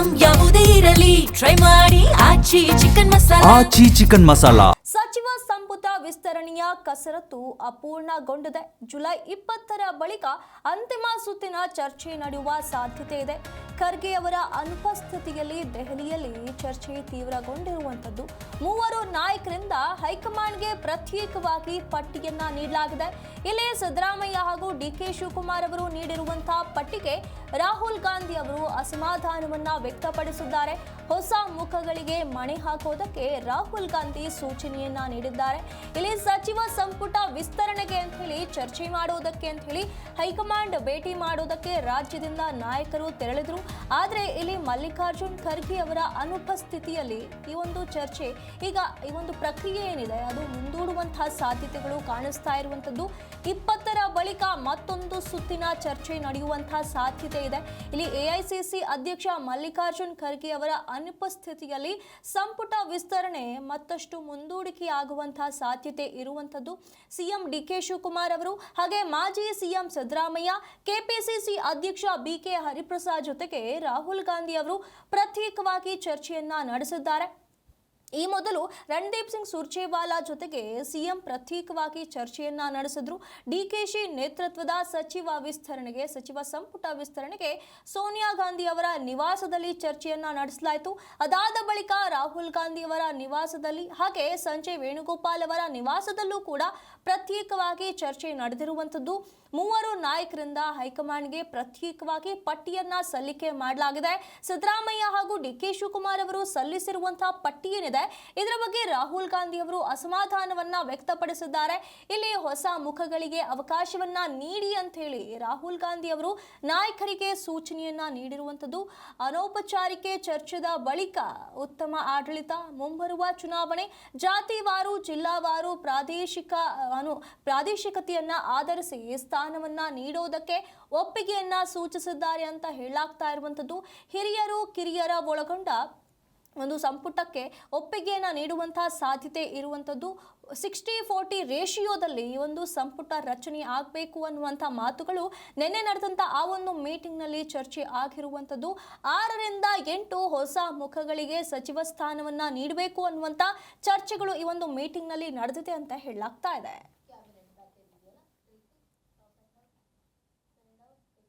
Item ಯಾವುದೇ ಇರಲಿ try ಮಾಡಿ ಆಚಿ ಚಿಕನ್ ಮಸಾಲಾ. ಸಚಿವ ಸಂಪುಟ ವಿಸ್ತರಣೆಯ ಕಸರತ್ತು ಅಪೂರ್ಣಗೊಂಡಿದೆ. ಜುಲೈ 20ರ ಬಳಿಕ ಅಂತಿಮ ಸುತ್ತಿನ ಚರ್ಚೆ ನಡೆಯುವ ಸಾಧ್ಯತೆ ಇದೆ. ಖರ್ಗೆ ಅವರ ಅನುಪಸ್ಥಿತಿಯಲ್ಲಿ ದೆಹಲಿಯಲ್ಲಿ ಚರ್ಚೆ ತೀವ್ರಗೊಂಡಿರುವಂತದ್ದು. ಮೂವರು ನಾಯಕರಿಂದ ಹೈಕಮಾಂಡ್ಗೆ ಪ್ರತ್ಯೇಕವಾಗಿ ಪಟ್ಟಿಯನ್ನ ನೀಡಲಾಗಿದೆ. ಇಲ್ಲಿ ಸಿದ್ದರಾಮಯ್ಯ ಹಾಗೂ ಡಿಕೆ ಶಿವಕುಮಾರ್ ಅವರು ನೀಡಿರುವಂತಹ ಪಟ್ಟಿಗೆ ರಾಹುಲ್ ಗಾಂಧಿ ಅವರು ಅಸಮಾಧಾನವನ್ನ ವ್ಯಕ್ತಪಡಿಸಿದ್ದಾರೆ. ಹೊಸ ಮುಖಗಳಿಗೆ ಮಣೆ ಹಾಕೋದಕ್ಕೆ ರಾಹುಲ್ ಗಾಂಧಿ ಸೂಚನೆಯನ್ನ ನೀಡಿದ್ದಾರೆ. ಇಲ್ಲಿ ಸಚಿವ ಸಂಪುಟ ವಿಸ್ತರಣೆಗೆ ಅಂತ ಹೇಳಿ ಚರ್ಚೆ ಮಾಡುವುದಕ್ಕೆ ಅಂತ ಹೇಳಿ ಹೈಕಮಾಂಡ್ ಭೇಟಿ ಮಾಡುವುದಕ್ಕೆ ರಾಜ್ಯದಿಂದ ನಾಯಕರು ತೆರಳಿದ್ರು. ಆದ್ರೆ ಇಲ್ಲಿ ಮಲ್ಲಿಕಾರ್ಜುನ್ ಖರ್ಗೆ ಅವರ ಅನುಪಸ್ಥಿತಿಯಲ್ಲಿ ಈ ಒಂದು ಚರ್ಚೆ ಈಗ ಈ ಒಂದು ಪ್ರಕ್ರಿಯೆ ಏನಿದೆ ಅದು ಮುಂದೂಡುವಂತಹ ಸಾಧ್ಯತೆಗಳು ಕಾಣಿಸ್ತಾ ಇರುವಂತದ್ದು. 20ರ ಬಳಿಕ ಮತ್ತೊಂದು ಸುತ್ತಿನ ಚರ್ಚೆ ನಡೆಯುವಂತಹ ಸಾಧ್ಯತೆ ಇದೆ. ಇಲ್ಲಿ ಎಐಸಿಸಿ ಅಧ್ಯಕ್ಷ ಮಲ್ಲಿಕಾರ್ಜುನ್ ಖರ್ಗೆ ಅವರ ಅನುಪಸ್ಥಿತಿಯಲ್ಲಿ ಸಂಪುಟ ವಿಸ್ತರಣೆ ಮತ್ತಷ್ಟು ಮುಂದೂಡಿಕೆಯಾಗುವಂತಹ ಸಾಧ್ಯತೆ ಇರುವಂತದ್ದು. ಸಿಎಂ ಡಿಕೆ ಶಿವಕುಮಾರ್ ಅವರು ಹಾಗೆ ಮಾಜಿ ಸಿಎಂ ಸಿದ್ದರಾಮಯ್ಯ, ಕೆಪಿಸಿಸಿ ಅಧ್ಯಕ್ಷ ಬಿಕೆ ಹರಿಪ್ರಸಾದ್ ಜೊತೆಗೆ ರಾಹುಲ್ ಗಾಂಧಿ ಅವರು ಪ್ರತ್ಯೇಕವಾಗಿ ಚರ್ಚೆಯನ್ನ ನಡೆಸಿದ್ದಾರೆ. ಈ ಮೊದಲು ರಣದೀಪ್ ಸಿಂಗ್ ಸುರ್ಜೇವಾಲಾ ಜೊತೆಗೆ ಸಿಎಂ ಪ್ರತ್ಯೇಕವಾಗಿ ಚರ್ಚೆಯನ್ನ ನಡೆಸಿದ್ರು. ಡಿಕೆಶಿ ನೇತೃತ್ವದ ಸಚಿವ ಸಂಪುಟ ವಿಸ್ತರಣೆಗೆ ಸೋನಿಯಾ ಗಾಂಧಿ ಅವರ ನಿವಾಸದಲ್ಲಿ ಚರ್ಚೆಯನ್ನ ನಡೆಸಲಾಯಿತು. ಅದಾದ ಬಳಿಕ ರಾಹುಲ್ ಗಾಂಧಿ ಅವರ ನಿವಾಸದಲ್ಲಿ ಹಾಗೆ ಸಂಜಯ್ ವೇಣುಗೋಪಾಲ್ ಅವರ ನಿವಾಸದಲ್ಲೂ ಕೂಡ ಪ್ರತ್ಯೇಕವಾಗಿ ಚರ್ಚೆ ನಡೆದಿರುವಂತದ್ದು. ಮೂವರು ನಾಯಕರಿಂದ ಹೈಕಮಾಂಡ್ಗೆ ಪ್ರತ್ಯೇಕವಾಗಿ ಪಟ್ಟಿಯನ್ನ ಸಲ್ಲಿಕೆ ಮಾಡಲಾಗಿದೆ. ಸಿದ್ದರಾಮಯ್ಯ ಹಾಗೂ ಡಿಕೆ ಶಿವಕುಮಾರ್ ಅವರು ಸಲ್ಲಿಸಿರುವಂತಹ ಪಟ್ಟಿ ಏನಿದೆ ಇದರ ಬಗ್ಗೆ ರಾಹುಲ್ ಗಾಂಧಿ ಅವರು ಅಸಮಾಧಾನವನ್ನ ವ್ಯಕ್ತಪಡಿಸಿದ್ದಾರೆ. ಇಲ್ಲಿ ಹೊಸ ಮುಖಗಳಿಗೆ ಅವಕಾಶವನ್ನ ನೀಡಿ ಅಂತ ಹೇಳಿ ರಾಹುಲ್ ಗಾಂಧಿ ಅವರು ನಾಯಕರಿಗೆ ಸೂಚನೆಯನ್ನ ನೀಡಿರುವಂತದ್ದು. ಅನೌಪಚಾರಿಕ ಚರ್ಚೆದ ಬಳಿಕ ಉತ್ತಮ ಆಡಳಿತ, ಮುಂಬರುವ ಚುನಾವಣೆ, ಜಾತಿವಾರು, ಜಿಲ್ಲಾವಾರು ಪ್ರಾದೇಶಿಕತೆಯನ್ನ ಆಧರಿಸಿ ಸ್ಥಾನವನ್ನ ನೀಡೋದಕ್ಕೆ ಒಪ್ಪಿಗೆಯನ್ನ ಸೂಚಿಸಿದ್ದಾರೆ ಅಂತ ಹೇಳಲಾಗ್ತಾ ಇರುವಂತದ್ದು. ಹಿರಿಯರು ಕಿರಿಯರ ಒಳಗೊಂಡ ಒಂದು ಸಂಪುಟಕ್ಕೆ ಒಪ್ಪಿಗೆಯನ್ನ ನೀಡುವಂತಹ ಸಾಧ್ಯತೆ ಇರುವಂತದ್ದು. 60-40 ರೇಷಿಯೋದಲ್ಲಿ ಈ ಒಂದು ಸಂಪುಟ ರಚನೆ ಆಗಬೇಕು ಅನ್ನುವಂಥ ಮಾತುಗಳು ನಿನ್ನೆ ನಡೆದಂತ ಆ ಒಂದು ಮೀಟಿಂಗ್ ನಲ್ಲಿ ಚರ್ಚೆ ಆಗಿರುವಂತದ್ದು. 6ರಿಂದ 8 ಹೊಸ ಮುಖಗಳಿಗೆ ಸಚಿವ ಸ್ಥಾನವನ್ನ ನೀಡಬೇಕು ಅನ್ನುವಂತ ಚರ್ಚೆಗಳು ಈ ಒಂದು ಮೀಟಿಂಗ್ ನಲ್ಲಿ ನಡೆದಿದೆ ಅಂತ ಹೇಳಲಾಗ್ತಾ ಇದೆ.